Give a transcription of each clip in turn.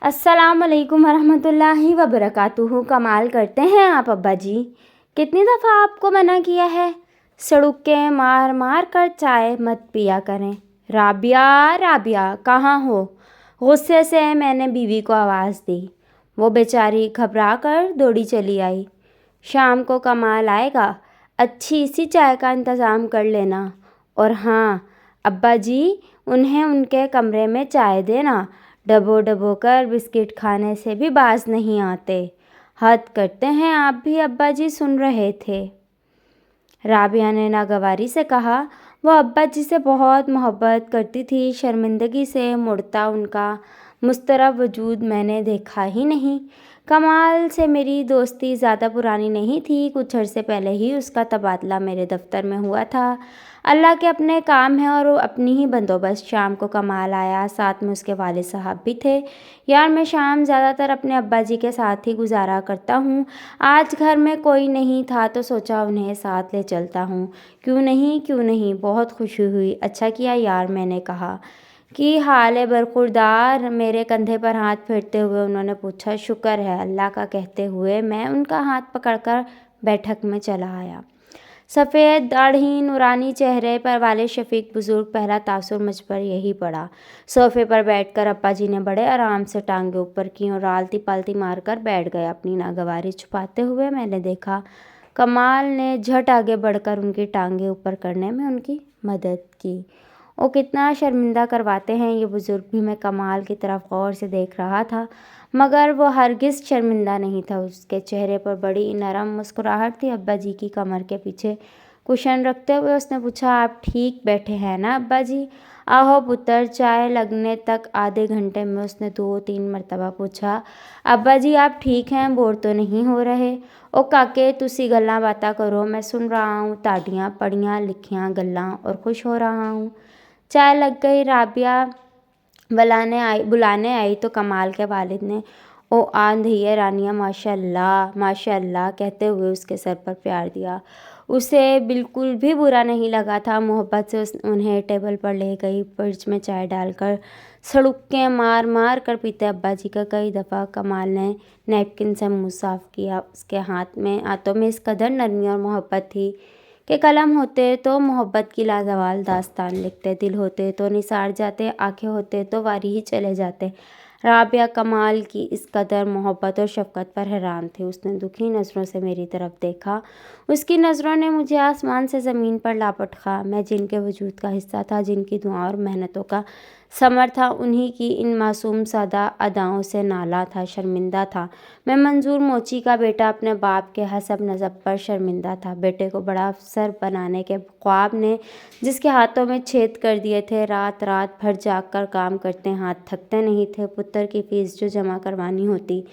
अस्सलाम वालेकुम वरहमतुल्लाहि वबरकातुहू। कमाल करते हैं आप अब्बा जी। कितनी दफ़ा आपको मना किया है, सड़ुक्के मार मार कर चाय मत पिया करें। राबिया राबिया कहाँ हो? गुस्से से मैंने बीवी को आवाज़ दी। वो बेचारी घबरा कर दौड़ी चली आई। शाम को कमाल आएगा, अच्छी सी चाय का इंतज़ाम कर लेना। और हाँ अब्बा जी, उन्हें उनके कमरे में चाय देना। डबो डबो कर बिस्किट खाने से भी बाज नहीं आते। हद करते हैं आप भी अब्बा जी। सुन रहे थे, राबिया ने नागवारी से कहा। वो अब्बा जी से बहुत मोहब्बत करती थी। शर्मिंदगी से मुड़ता उनका मुस्तरब वजूद मैंने देखा ही नहीं। कमाल से मेरी दोस्ती ज़्यादा पुरानी नहीं थी। कुछ अर्से पहले ही उसका तबादला मेरे दफ्तर में हुआ था। अल्लाह के अपने काम हैं और अपनी ही बंदोबस्त। शाम को कमाल आया, साथ में उसके वालिद साहब भी थे। यार मैं शाम ज़्यादातर अपने अब्बा जी के साथ ही गुजारा करता हूँ। आज घर में कोई नहीं था तो सोचा उन्हें साथ ले चलता हूँ। क्यों नहीं, बहुत खुशी हुई। अच्छा किया यार, मैंने कहा। कि हाल है बरखुरदार? मेरे कंधे पर हाथ फेरते हुए उन्होंने पूछा। शुक्र है अल्लाह का, कहते हुए मैं उनका हाथ पकड़कर बैठक में चला आया। सफ़ेद दाढ़ी, नूरानी चेहरे पर वाले शफीक बुजुर्ग, पहला तासुर मुझ पर यही पड़ा। सोफे पर बैठकर अप्पा जी ने बड़े आराम से टांगें ऊपर की और आलती पालती मारकर बैठ गए। अपनी नागवारी छुपाते हुए मैंने देखा। कमाल ने झट आगे बढ़कर उनकी टांगें ऊपर करने में उनकी मदद की। वो कितना शर्मिंदा करवाते हैं ये बुज़ुर्ग भी। मैं कमाल की तरफ गौर से देख रहा था, मगर वो हरगिज़ शर्मिंदा नहीं था। उसके चेहरे पर बड़ी नरम मुस्कुराहट थी। अब्बा जी की कमर के पीछे कुशन रखते हुए उसने पूछा, आप ठीक बैठे हैं ना अब्बा जी? आहो पुत्र। चाय लगने तक आधे घंटे में उसने 2-3 मरतबा पूछा। अब्बा जी आप ठीक हैं, बोर तो नहीं हो रहे? ओ काके तुसी गल्लां बातां करो, मैं सुन रहा हूँ ताड़ियाँ पढ़ियाँ लिखियाँ गल्लां और खुश हो रहा हूँ। चाय लग गई। राबिया बुलाने आई तो कमाल के वालिद ने ओ आंधिए रानिया माशाअल्लाह माशाअल्लाह कहते हुए उसके सर पर प्यार दिया। उसे बिल्कुल भी बुरा नहीं लगा था। मोहब्बत से उन्हें टेबल पर ले गई। फ्रिज में चाय डालकर सड़ुक्के मार मार कर पीते अब्बा जी का कई दफ़ा कमाल ने नैपकिन से मुँह साफ़ किया। उसके हाथों में इस कदर नरमी और मोहब्बत थी कि कलम होते तो मोहब्बत की लाजवाल दास्तान लिखते, दिल होते तो निसार जाते, आंखें होते तो वारी ही चले जाते। राबिया कमाल की इस कदर मोहब्बत और शफ़क़त पर हैरान थी। उसने दुखी नज़रों से मेरी तरफ देखा। उसकी नज़रों ने मुझे आसमान से ज़मीन पर लापटका। मैं जिनके वजूद का हिस्सा था, जिनकी दुआ और मेहनतों का समर था, उन्हीं की इन मासूम सादा अदाओं से नाला था, शर्मिंदा था। मैं मंजूर मोची का बेटा अपने बाप के हसब नसब पर शर्मिंदा था। बेटे को बड़ा अफसर बनाने के ख्वाब ने जिसके हाथों में छेद कर दिए थे। रात रात भर जाग कर काम करते, हाथ थकते नहीं थे। पुत्र की फीस जो जमा करवानी होती,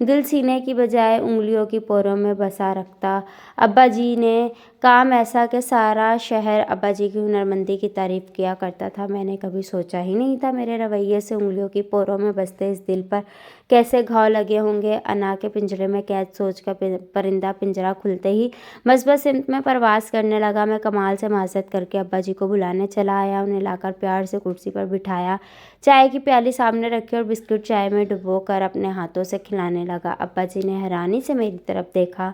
दिल सीने की बजाय उंगलियों की पोरों में बसा रखता। अब्बा जी ने काम ऐसा कि सारा शहर अब्बा जी की हुनरमंदी की तारीफ़ किया करता था। मैंने कभी सोचा ही नहीं था मेरे रवैये से उंगलियों की पोरों में बसते इस दिल पर कैसे घाव लगे होंगे। अना के पिंजरे में कैद सोच का परिंदा पिंजरा खुलते ही मस्बत सिमत में परवास करने लगा। मैं कमाल से माज़रत करके अब्बा जी को बुलाने चला आया। उन्हें लाकर प्यार से कुर्सी पर बिठाया, चाय की प्याली सामने रखी और बिस्किट चाय में डुबो कर अपने हाथों से खिलाने लगा। अब्बा जी ने हैरानी से मेरी तरफ देखा,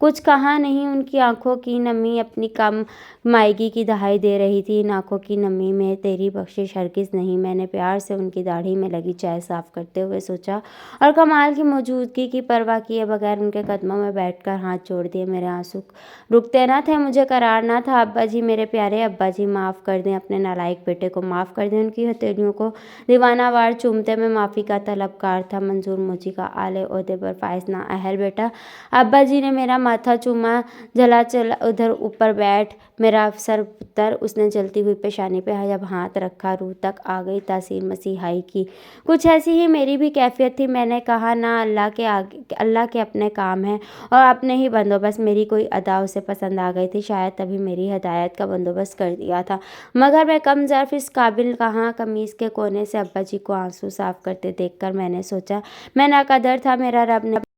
कुछ कहा नहीं। उनकी आंखों की नमी अपनी कम मायगी की दहाई दे रही थी। इन आंखों की नमी में तेरी बख्शिश हरगिज़ नहीं। मैंने प्यार से उनकी दाढ़ी में लगी चाय साफ़ करते हुए सोचा और कमाल की मौजूदगी की परवाह किए बगैर उनके कदमों में बैठकर हाथ जोड़ दिए। मेरे आंसू रुकते ना थे, मुझे करार ना था। अब्बा जी, मेरे प्यारे अब्बा जी, माफ़ कर दें, अपने नालायक बेटे को माफ़ कर दें। उनकी हथेलियों को दीवानावार चूमते मैं माफ़ी का तलबकार था। मंजूर मोची का आले ओहदे पर फाइज ना अहल बेटा। अब्बा जी ने मेरा माथा चूमा। चला उधर ऊपर बैठ मेरा अफसर पुत्र। उसने जलती हुई पेशानी पे जब हाथ रखा, रूह तक आ गई तासीर मसीहाई की। कुछ ऐसी ही मेरी भी कैफियत थी। मैंने कहा ना, अल्लाह के अपने काम हैं और अपने ही बंदोबस्त। मेरी कोई अदा उसे पसंद आ गई थी, शायद तभी मेरी हदायत का बंदोबस्त कर दिया था। मगर मैं कम ज़र्फ इस काबिल कहाँ। कमीज़ के कोने से अब्बा जी को आंसू साफ़ करते देखकर मैंने सोचा, मैं नाकदर था। मेरा रब ने